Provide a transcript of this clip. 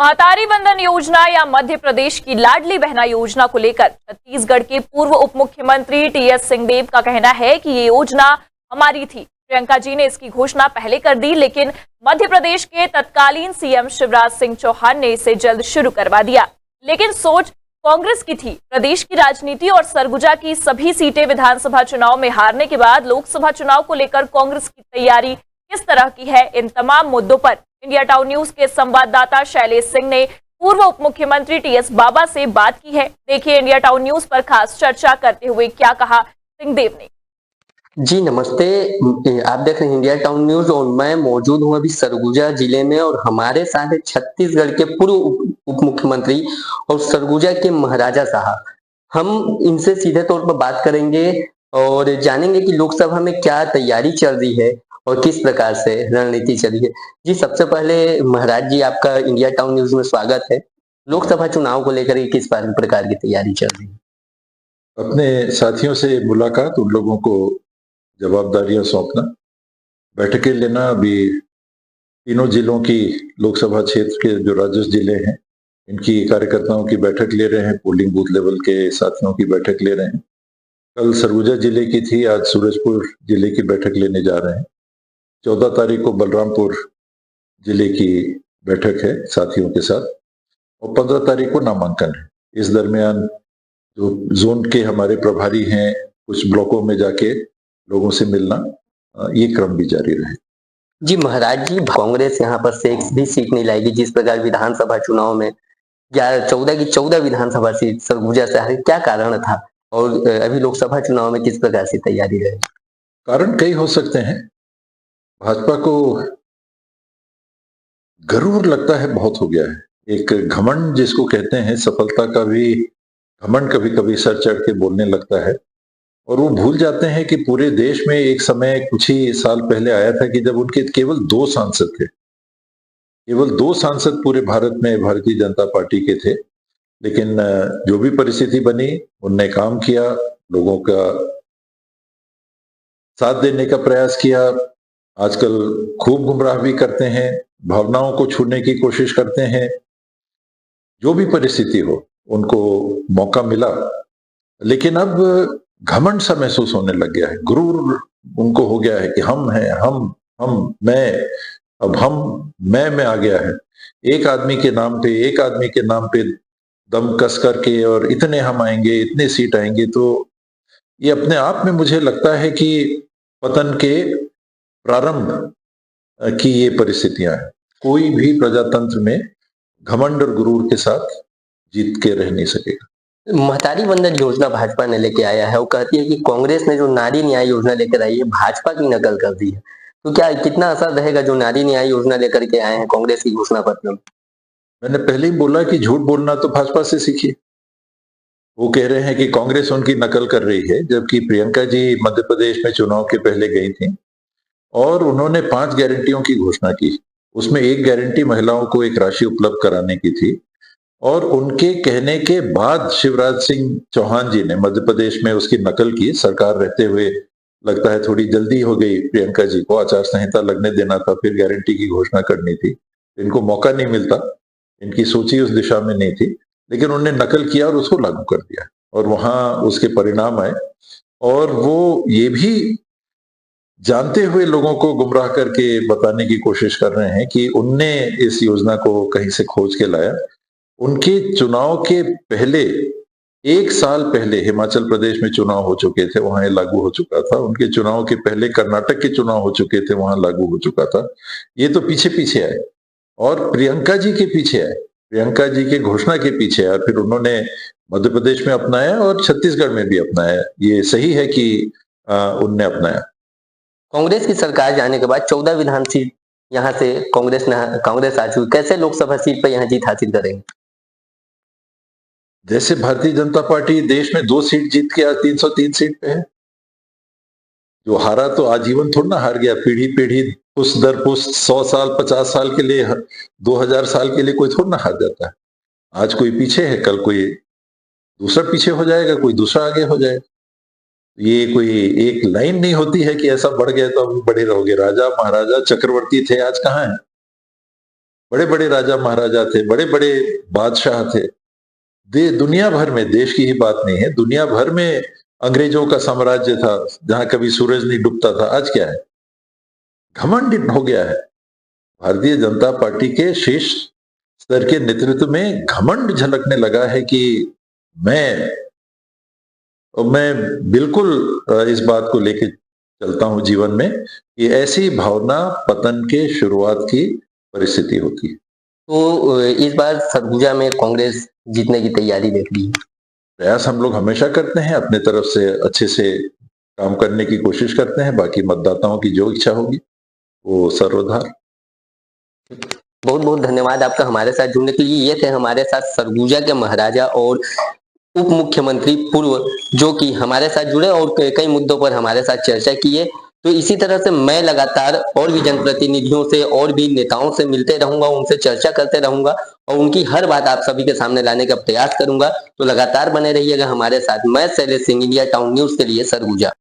महतारी वंदन योजना या मध्य प्रदेश की लाडली बहना योजना को लेकर छत्तीसगढ़ के पूर्व उप मुख्यमंत्री टीएस सिंहदेव का कहना है कि ये योजना हमारी थी। प्रियंका जी ने इसकी घोषणा पहले कर दी, लेकिन मध्य प्रदेश के तत्कालीन सीएम शिवराज सिंह चौहान ने इसे जल्द शुरू करवा दिया। लेकिन सोच कांग्रेस की थी। प्रदेश की राजनीति और सरगुजा की सभी सीटें विधानसभा चुनाव में हारने के बाद लोकसभा चुनाव को लेकर कांग्रेस की तैयारी किस तरह की है, इन तमाम मुद्दों पर इंडिया टाउन न्यूज के संवाददाता शैलेश सिंह ने पूर्व उप मुख्यमंत्री टीएस बाबा से बात की है। देखिए इंडिया टाउन न्यूज पर खास चर्चा करते हुए क्या कहा सिंहदेव ने। जी नमस्ते, आप देख रहे हैं इंडिया टाउन न्यूज और मैं मौजूद हूं अभी सरगुजा जिले में और हमारे साथ है छत्तीसगढ़ के पूर्व उप मुख्यमंत्री और सरगुजा के महाराजा साहब। हम इनसे सीधे तौर पर बात करेंगे और जानेंगे कि लोकसभा में क्या तैयारी चल रही है और किस प्रकार से रणनीति चली है। जी सबसे पहले महाराज जी, आपका इंडिया टाउन न्यूज में स्वागत है। लोकसभा चुनाव को लेकर किस प्रकार की तैयारी चल रही है? अपने साथियों से मुलाकात, उन लोगों को जवाबदारियां सौंपना, बैठकें लेना। अभी तीनों जिलों की लोकसभा क्षेत्र के जो राजस्व जिले हैं इनकी कार्यकर्ताओं की बैठक ले रहे हैं, पोलिंग बूथ लेवल के साथियों की बैठक ले रहे हैं। कल सरगुजा जिले की थी, आज सूरजपुर जिले की बैठक लेने जा रहे हैं। 14 तारीख को बलरामपुर जिले की बैठक है साथियों के साथ और 15 तारीख को नामांकन है। इस दरमियान जो जोन के हमारे प्रभारी हैं कुछ ब्लॉकों में जाके लोगों से मिलना, ये क्रम भी जारी रहे। जी महाराज जी, कांग्रेस यहाँ पर से एक भी सीट नहीं लाएगी। जिस प्रकार विधानसभा चुनाव में 14 की 14 विधानसभा सीट सरगुजा से हारी, क्या कारण था और अभी लोकसभा चुनाव में किस प्रकार से तैयारी रहे? कारण कई हो सकते हैं। भाजपा को गरूर लगता है, बहुत हो गया है। एक घमंड जिसको कहते हैं, सफलता का भी घमंड कभी कभी सर चढ़ के बोलने लगता है और वो भूल जाते हैं कि पूरे देश में एक समय कुछ ही साल पहले आया था कि जब उनके केवल 2 सांसद थे। केवल 2 सांसद पूरे भारत में भारतीय जनता पार्टी के थे। लेकिन जो भी परिस्थिति बनी, उनने काम किया, लोगों का साथ देने का प्रयास किया। आजकल खूब गुमराह भी करते हैं, भावनाओं को छूने की कोशिश करते हैं। जो भी परिस्थिति हो, उनको मौका मिला, लेकिन अब घमंड सा महसूस होने लग गया है। गुरूर उनको हो गया है कि हम हैं, हम मैं, अब हम मैं आ गया है। एक आदमी के नाम पे दम कस करके और इतने हम आएंगे, इतने सीट आएंगे, तो ये अपने आप में मुझे लगता है कि पतन के प्रारंभ की ये परिस्थितियां हैं। कोई भी प्रजातंत्र में घमंड और गुरूर के साथ जीत के रह नहीं सकेगा। महतारी वंदन योजना भाजपा ने लेके आया है। वो कहती है कि कांग्रेस ने जो नारी न्याय योजना लेकर आई है, भाजपा की नकल कर दी है। तो क्या कितना असर रहेगा जो नारी न्याय योजना लेकर के आए हैं कांग्रेस की घोषणा पत्र में? मैंने पहले ही बोला कि झूठ बोलना तो भाजपा से सीखिए। वो कह रहे हैं कि कांग्रेस उनकी नकल कर रही है, जबकि प्रियंका जी मध्य प्रदेश में चुनाव के पहले गई थी और उन्होंने 5 गारंटियों की घोषणा की। उसमें एक गारंटी महिलाओं को एक राशि उपलब्ध कराने की थी और उनके कहने के बाद शिवराज सिंह चौहान जी ने मध्य प्रदेश में उसकी नकल की। सरकार रहते हुए लगता है थोड़ी जल्दी हो गई प्रियंका जी को, आचार संहिता लगने देना था, फिर गारंटी की घोषणा करनी थी। इनको मौका नहीं मिलता, इनकी सोच ही उस दिशा में नहीं थी, लेकिन उन्होंने नकल किया और उसको लागू कर दिया और वहां उसके परिणाम आए। और वो ये भी जानते हुए लोगों को गुमराह करके बताने की कोशिश कर रहे हैं कि उनने इस योजना को कहीं से खोज के लाया। उनके चुनाव के पहले 1 साल पहले हिमाचल प्रदेश में चुनाव हो चुके थे, वहां ये लागू हो चुका था। उनके चुनाव के पहले कर्नाटक के चुनाव हो चुके थे, वहां लागू हो चुका था। ये तो पीछे पीछे आए और प्रियंका जी के पीछे आए, प्रियंका जी के घोषणा के पीछे आए, फिर उन्होंने मध्य प्रदेश में अपनाया और छत्तीसगढ़ में भी अपनाया। ये सही है कि उनने अपनाया। कांग्रेस की सरकार जाने के बाद 14 विधान सीट यहाँ से कांग्रेस आ चुकी, कैसे लोकसभा सीट पर यहाँ जीत हासिल करेंगे? जैसे भारतीय जनता पार्टी देश में 2 सीट जीत के आज 303 सीट पे है। जो हारा तो आजीवन थोड़ा ना हार गया, पीढ़ी पीढ़ी पुष्ट दर पुष्ट 100 साल 50 साल के लिए, 2000 साल के लिए कोई थोड़ा ना हार जाता है। आज कोई पीछे है, कल कोई दूसरा पीछे हो जाएगा, कोई दूसरा आगे हो जाएगा। ये कोई एक लाइन नहीं होती है कि ऐसा बढ़ गया तो अब बढ़े रहोगे। राजा महाराजा चक्रवर्ती थे, आज कहाँ है? बड़े बड़े राजा महाराजा थे, बड़े बड़े बादशाह थे। दुनिया भर में, देश की ही बात नहीं है, दुनिया भर में अंग्रेजों का साम्राज्य था, जहां कभी सूरज नहीं डूबता था। आज क्या है? घमंड हो गया है। भारतीय जनता पार्टी के शीर्ष स्तर के नेतृत्व में घमंड झलकने लगा है कि मैं बिल्कुल इस बात को लेके चलता हूं जीवन में कि ऐसी भावना पतन के शुरुआत की परिस्थिति होती है। तो इस बार सरगुजा में कांग्रेस जीतने की तैयारी देख रही है। प्रयास हम लोग हमेशा करते हैं, अपने तरफ से अच्छे से काम करने की कोशिश करते हैं। बाकी मतदाताओं की जो इच्छा होगी वो सर्वधार। बहुत बहुत धन्यवाद आपका हमारे साथ जुड़ने के लिए। ये थे हमारे साथ सरगुजा के महाराजा और उप मुख्यमंत्री पूर्व, जो कि हमारे साथ जुड़े और कई मुद्दों पर हमारे साथ चर्चा की है। तो इसी तरह से मैं लगातार और भी जनप्रतिनिधियों से और भी नेताओं से मिलते रहूंगा, उनसे चर्चा करते रहूंगा और उनकी हर बात आप सभी के सामने लाने का प्रयास करूंगा। तो लगातार बने रहिएगा हमारे साथ। मैं Shailesh Singh, India town news के लिए सरगुजा।